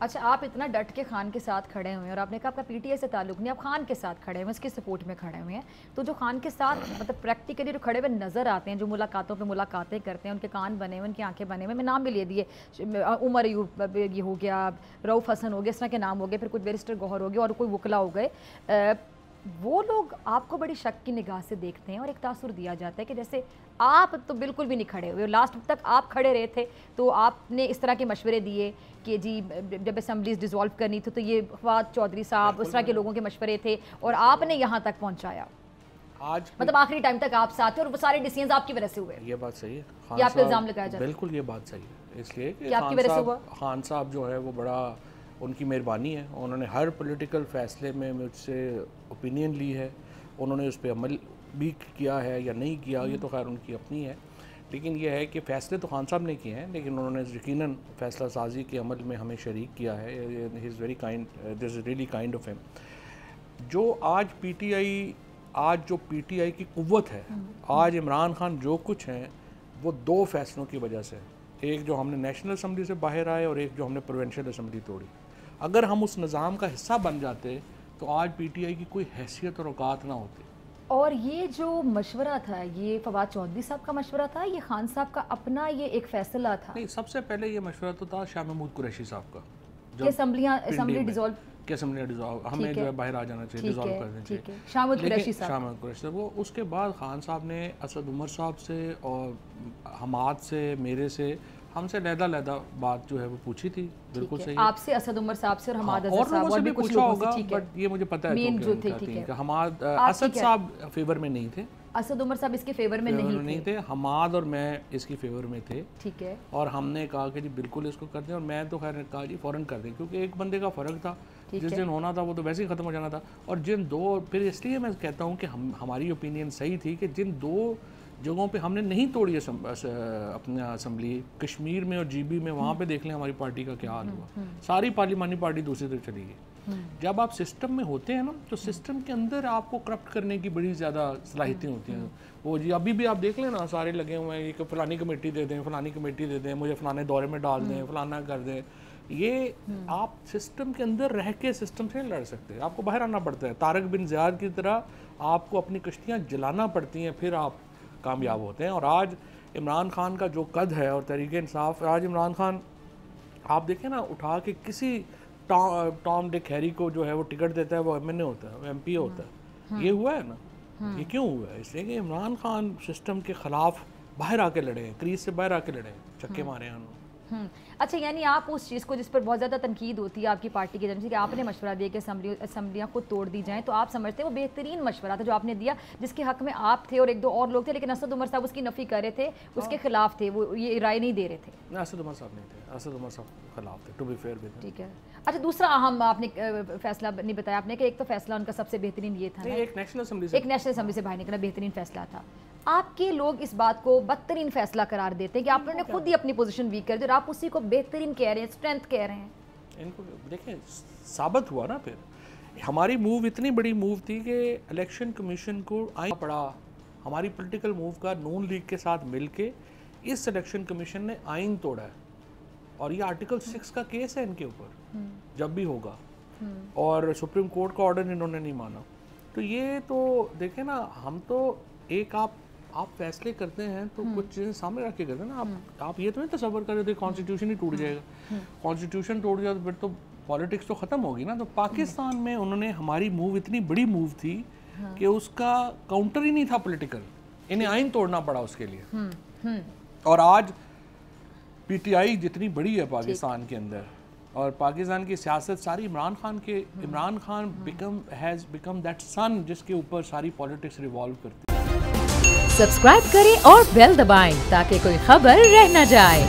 अच्छा, आप इतना डट के खान के साथ खड़े हुए हैं और आपने कहा आपका पीटीआई से ताल्लुक नहीं, आप खान के साथ खड़े हुए हैं, उसके सपोर्ट में खड़े हुए हैं, तो जो खान के साथ मतलब प्रैक्टिकली जो खड़े हुए नज़र आते हैं, जो मुलाकातों पे मुलाकातें करते हैं, उनके कान बने हुए, उनकी आंखें बने हुए, मैं नाम भी ले दिए, उमर अयूब ये हो गया, रऊफ़ हसन हो गया, इस तरह के नाम हो गए, फिर कुछ बैरिस्टर गौहर हो गए और कोई वकला हो गए, वो लोग आपको बड़ी शक की निगाह से देखते हैं और एक तासुर दिया जाता है कि जैसे आप तो बिल्कुल भी नहीं खड़े हुए, लास्ट तक आप खड़े रहे थे तो आपने इस तरह के मशवरे दिए कि जी जब असेंबलीज डिसॉल्व करनी थी तो ये फवाद चौधरी साहब उस तरह के लोगों के मशवरे थे और आपने यहाँ तक पहुँचाया। आज मतलब आखिरी टाइम तक आप साथ थे और वो सारे डिसीजंस आपकी वजह से हुए। ये बात सही है, ये आप पे इल्जाम लगाया जाता है। बिल्कुल ये बात सही है, इसलिए कि आपकी वजह से हुआ। खान साहब जो है वो बड़ा उनकी मेहरबानी है, उन्होंने हर पॉलिटिकल फैसले में मुझसे ओपिनियन ली है, उन्होंने उस पर अमल भी किया है या नहीं किया ये तो खैर उनकी अपनी है, लेकिन ये है कि फ़ैसले तो खान साहब ने किए हैं लेकिन उन्होंने यकीनन फ़ैसला साजी के अमल में हमें शरीक किया है। He is very kind, this is really kind of him. जो आज जो पीटीआई की कुव्वत है, आज इमरान खान जो कुछ हैं वो दो फैसलों की वजह से, एक जो हमने नेशनल असम्बली से बाहर आए और एक जो हमने प्रोविंशियल असम्बली तोड़ी। अगर हम उस निज़ाम का हिस्सा बन जाते तो आज पीटीआई की कोई हैसियत और औकात ना होती। और ये जो मशवरा था, ये फवाद चौधरी साहब का मशवरा था, ये खान साहब का अपना ये एक फैसला था? नहीं, सबसे पहले ये मशवरा तो था शाह महमूद कुरैशी साहब का, जो असेंबली डिसॉल्व कि असेंबली डिसॉल्व हमें जो है बाहर आ जाना चाहिए, डिसॉल्व कर देना चाहिए। शाह महमूद कुरैशी साहब वो उसके बाद खान साहब ने असद उमर साहब से और हमाद से, मेरे से, हमसे लहदा बात जो है वो पूछी थी। बिल्कुल सही है, आपसे, असद उमर साहब से और हमाद और लोगों से भी पूछा होगा, बट ये मुझे पता है तो हमाद असद साहब फेवर में नहीं थे, असद उमर साहब इसके फेवर में नहीं थे, हमाद और मैं इसकी फेवर में थे। ठीक है, और हमने कहा कि जी बिल्कुल इसको कर दें, और मैं तो खैर कहा जी फ़ौरन कर दें, क्योंकि एक बंदे का फ़र्क था, जिस दिन होना था वो तो वैसे ही ख़त्म हो जाना था। और जिन दो, फिर इसलिए मैं कहता हूँ कि हमारी ओपिनियन सही थी कि जिन दो जगहों पे हमने नहीं तोड़ी अपने असम्बली, कश्मीर में और जीबी में, वहाँ पे देख लें हमारी पार्टी का क्या हाल हुआ। सारी पार्लिमानी पार्टी दूसरी तरफ चली गई। जब आप सिस्टम में होते हैं ना, तो सिस्टम के अंदर आपको करप्ट करने की बड़ी ज़्यादा सलाहियतें होती हैं। वो जी अभी भी आप देख लें ना, सारे लगे हुए हैं कि फ़लानी कमेटी दे दें, फ़लानी कमेटी दे दें, मुझे फ़लाने दौरे में डाल दें, फ़लाना कर दें। ये आप सिस्टम के अंदर रह के सिस्टम से नहीं लड़ सकते, आपको बाहर आना पड़ता है। तारक बिन ज़ियाद की तरह आपको अपनी कश्तियाँ जलाना पड़ती हैं, फिर आप कामयाब होते हैं। और आज इमरान खान का जो कद है और तरीके इंसाफ, आज इमरान खान आप देखें ना, उठा के किसी टॉम डिक हैरी को जो है वो टिकट देता है, वो एमएनए होता है, वो एमपी होता है। ये हुआ है ना, ये क्यों हुआ है? इसलिए कि इमरान खान सिस्टम के ख़िलाफ़ बाहर आके लड़े हैं, क्रीज से बाहर आके लड़े हैं, छक्के मारे हैं उन्होंने। अच्छा, यानी आप उस चीज़ को जिस पर बहुत ज़्यादा तनकीद होती है आपकी पार्टी की तरफ से कि आपने मशवरा दिया कि असम्बलियाँ खुद तोड़ दी जाएं, तो आप समझते हैं वो बेहतरीन मशवरा था जो आपने दिया, जिसके हक में आप थे और एक दो और लोग थे, लेकिन असद उमर साहब उसकी नफ़ी कर रहे थे, उसके खिलाफ थे, वो ये राय नहीं दे रहे थे। असद उमर साहब नहीं थे, असद उमर साहब खिलाफ थे, टू बी फेयर विद। ठीक है। अच्छा, दूसरा अहम आपने फैसला नहीं बताया आपने कि एक तो फैसला उनका सबसे बेहतरीन ये था, एक नेशनल असम्बली से बाहर निकलना बेहतरीन फैसला था। आपके लोग इस बात को बदतरीन फैसला करार देते हैं कि आपने खुद ही अपनी पोजीशन वीक कर दी और आप उसी को बेहतरीन कह रहे हैं, स्ट्रेंथ कह रहे हैं। इनको देखें, साबित हुआ ना, फिर हमारी मूव इतनी बड़ी मूव थी कि इलेक्शन कमीशन को आईना पड़ा हमारी पॉलिटिकल मूव का। नून लीग के साथ मिलके इस इलेक्शन कमीशन ने आइन तोड़ा है, और ये आर्टिकल 6 का केस है इनके ऊपर जब भी होगा, और सुप्रीम कोर्ट का ऑर्डर इन्होंने नहीं माना। तो ये तो देखें ना, हम तो एक आप फैसले करते हैं तो कुछ चीज़ें सामने रख के करते हैं ना। आप ये तो नहीं तसव्वुर कर रहे थे कॉन्स्टिट्यूशन ही टूट जाएगा। कॉन्स्टिट्यूशन टूट जाए तो फिर तो पॉलिटिक्स तो ख़त्म होगी ना। तो पाकिस्तान में उन्होंने, हमारी मूव इतनी बड़ी मूव थी कि उसका काउंटर ही नहीं था पॉलिटिकल, इन्हें आइन तोड़ना पड़ा उसके लिए। और आज पीटीआई जितनी बड़ी है पाकिस्तान के अंदर, और पाकिस्तान की सियासत सारी Imran Khan has become that sun जिसके ऊपर सारी पॉलिटिक्स रिवॉल्व करती है। सब्सक्राइब करें और बेल दबाएं ताकि कोई खबर रह न जाए।